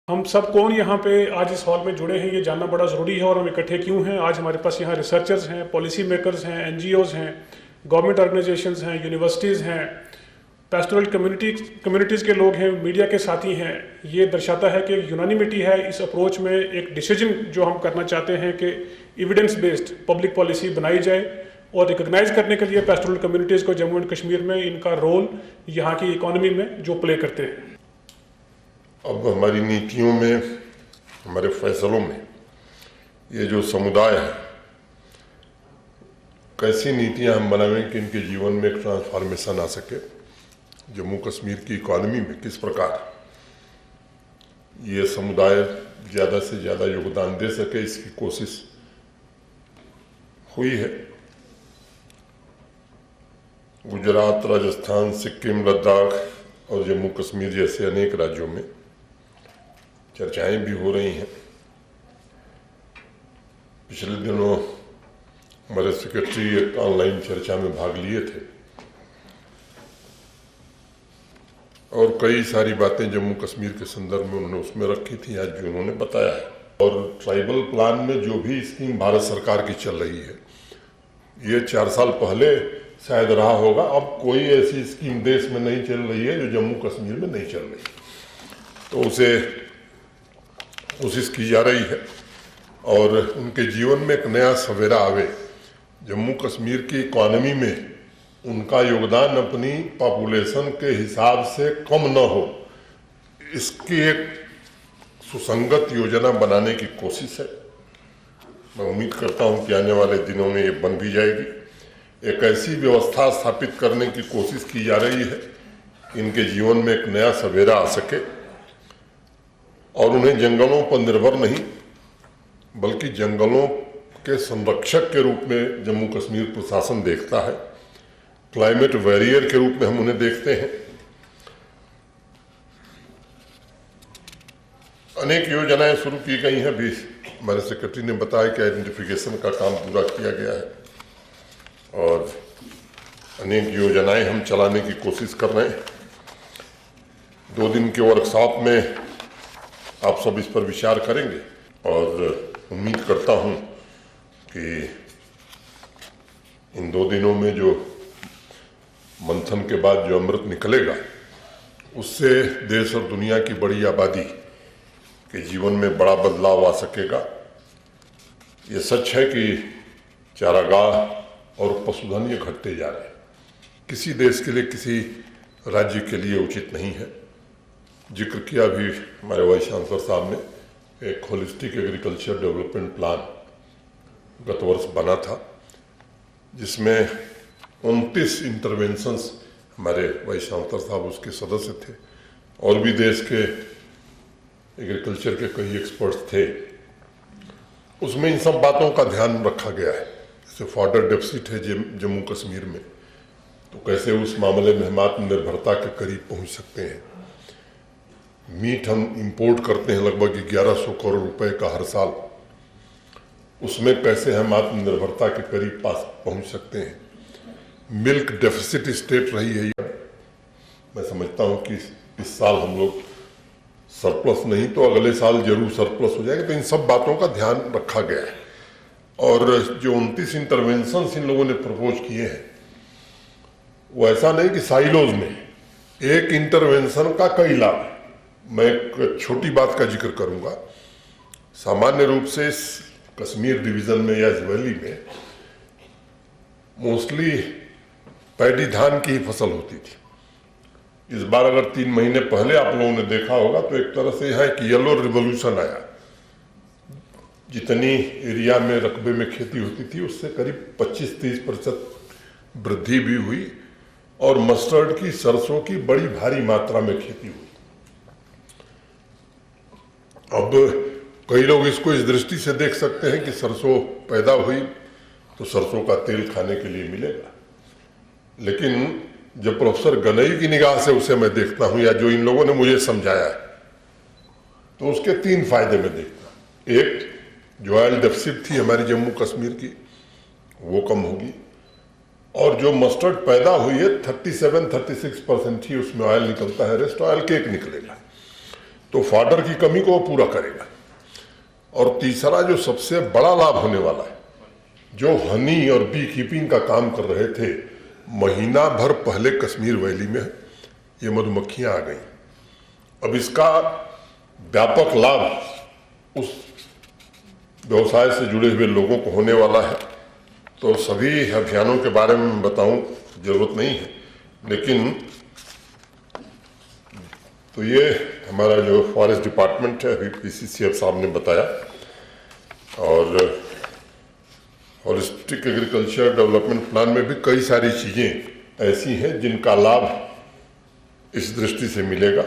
हम सब कौन यहाँ पे आज इस हॉल में जुड़े हैं ये जानना बड़ा ज़रूरी है। और हम इकट्ठे क्यों हैं? आज हमारे पास यहाँ रिसर्चर्स हैं, पॉलिसी मेकर्स हैं, एनजीओज़ हैं, गवर्नमेंट ऑर्गेनाइजेशंस हैं, यूनिवर्सिटीज़ हैं, पेस्टोरल कम्युनिटीज़ के लोग हैं, मीडिया के साथी हैं। ये दर्शाता है कि यूनानिमिटी है इस अप्रोच में। एक डिसीजन जो हम करना चाहते हैं कि एविडेंस बेस्ड पब्लिक पॉलिसी बनाई जाए और रिकग्नाइज करने के लिए पेस्टोरल कम्युनिटीज़ को जम्मू एंड कश्मीर में इनका रोल यहाँ की इकॉनमी में जो प्ले करते हैं। अब हमारी नीतियों में, हमारे फैसलों में ये जो समुदाय है, कैसी नीतियां हम बनावें कि इनके जीवन में एक ट्रांसफॉर्मेशन आ सके, जम्मू कश्मीर की इकॉनमी में किस प्रकार ये समुदाय ज़्यादा से ज़्यादा योगदान दे सके, इसकी कोशिश हुई है। गुजरात, राजस्थान, सिक्किम, लद्दाख और जम्मू कश्मीर जैसे अनेक राज्यों में चर्चाएं भी हो रही हैं। पिछले दिनों हमारे सेक्रेटरी एक ऑनलाइन चर्चा में भाग लिए थे और कई सारी बातें जम्मू कश्मीर के संदर्भ में उन्होंने उसमें रखी थी, आज भी उन्होंने बताया है। और ट्राइबल प्लान में जो भी स्कीम भारत सरकार की चल रही है, ये 4 साल पहले शायद रहा होगा, अब कोई ऐसी स्कीम देश में नहीं चल रही है जो जम्मू कश्मीर में नहीं चल रही, तो उसे कोशिश की जा रही है और उनके जीवन में एक नया सवेरा आवे। जम्मू कश्मीर की इकॉनमी में उनका योगदान अपनी पॉपुलेशन के हिसाब से कम न हो, इसकी एक सुसंगत योजना बनाने की कोशिश है। मैं उम्मीद करता हूं कि आने वाले दिनों में ये बन भी जाएगी। एक ऐसी व्यवस्था स्थापित करने की कोशिश की जा रही है कि इनके जीवन में एक नया सवेरा आ सके और उन्हें जंगलों पर निर्भर नहीं बल्कि जंगलों के संरक्षक के रूप में जम्मू कश्मीर प्रशासन देखता है। क्लाइमेट वॉरियर के रूप में हम उन्हें देखते हैं। अनेक योजनाएं शुरू की गई हैं। अभी हमारे सेक्रेटरी ने बताया कि आइडेंटिफिकेशन का काम पूरा किया गया है और अनेक योजनाएं हम चलाने की कोशिश कर रहे हैं। 2 दिन के वर्कशॉप में आप सब इस पर विचार करेंगे और उम्मीद करता हूं कि इन 2 दिनों में जो मंथन के बाद जो अमृत निकलेगा, उससे देश और दुनिया की बड़ी आबादी के जीवन में बड़ा बदलाव आ सकेगा। ये सच है कि चारागाह और पशुधन ये घटते जा रहे हैं। किसी देश के लिए, किसी राज्य के लिए उचित नहीं है। जिक्र किया भी हमारे वाइस चांसलर साहब ने, एक होलिस्टिक एग्रीकल्चर डेवलपमेंट प्लान गत वर्ष बना था, जिसमें 29 इंटरवेंशंस, हमारे वाइस चांसलर साहब उसके सदस्य थे और भी देश के एग्रीकल्चर के कई एक्सपर्ट्स थे। उसमें इन सब बातों का ध्यान रखा गया है। जैसे फॉडर डेफिसिट है जम्मू कश्मीर में, तो कैसे उस मामले में हम आत्मनिर्भरता के करीब पहुंच सकते हैं। मीट हम इंपोर्ट करते हैं लगभग 1100 करोड़ रुपए का हर साल, उसमें कैसे हम आत्मनिर्भरता के करीब पहुंच सकते हैं। मिल्क डेफिसिट स्टेट रही है। मैं समझता हूं कि इस साल हम लोग सरप्लस नहीं तो अगले साल जरूर सरप्लस हो जाएगा। तो इन सब बातों का ध्यान रखा गया है और जो 29 इंटरवेंशन इन लोगों ने प्रपोज किए हैं, वो ऐसा नहीं कि साइलोज में एक इंटरवेंशन का कई लाभ। मैं एक छोटी बात का जिक्र करूंगा। सामान्य रूप से इस कश्मीर डिवीजन में या इस वैली में मोस्टली पैडी धान की ही फसल होती थी। इस बार अगर 3 महीने पहले आप लोगों ने देखा होगा तो एक तरह से यहाँ एक येलो रिवॉल्यूशन आया। जितनी एरिया में रकबे में खेती होती थी उससे करीब 25-30% वृद्धि भी हुई और मस्टर्ड की, सरसों की बड़ी भारी मात्रा में खेती हुई। अब कई लोग इसको इस दृष्टि से देख सकते हैं कि सरसों पैदा हुई तो सरसों का तेल खाने के लिए मिलेगा, लेकिन जब प्रोफेसर गनई की निगाह से उसे मैं देखता हूं या जो इन लोगों ने मुझे समझाया है, तो उसके 3 फायदे मैं देखता हूं। एक, जो ऑयल डेफिसिट थी हमारी जम्मू कश्मीर की, वो कम होगी और जो मस्टर्ड पैदा हुई है 37-36% ही उसमें ऑयल निकलता है, रेस्ट ऑयल केक निकलेगा। तो फॉडर की कमी को वो पूरा करेगा। और तीसरा जो सबसे बड़ा लाभ होने वाला है, जो हनी और बी कीपिंग का काम कर रहे थे, महीना भर पहले कश्मीर वैली में ये मधुमक्खियां आ गई। अब इसका व्यापक लाभ उस व्यवसाय से जुड़े हुए लोगों को होने वाला है। तो सभी अभियानों के बारे में बताऊं जरूरत नहीं है, लेकिन तो ये हमारा जो फॉरेस्ट डिपार्टमेंट है, अभी पीसीसीएफ साहब ने बताया, और होलिस्टिक एग्रीकल्चर डेवलपमेंट प्लान में भी कई सारी चीज़ें ऐसी हैं जिनका लाभ इस दृष्टि से मिलेगा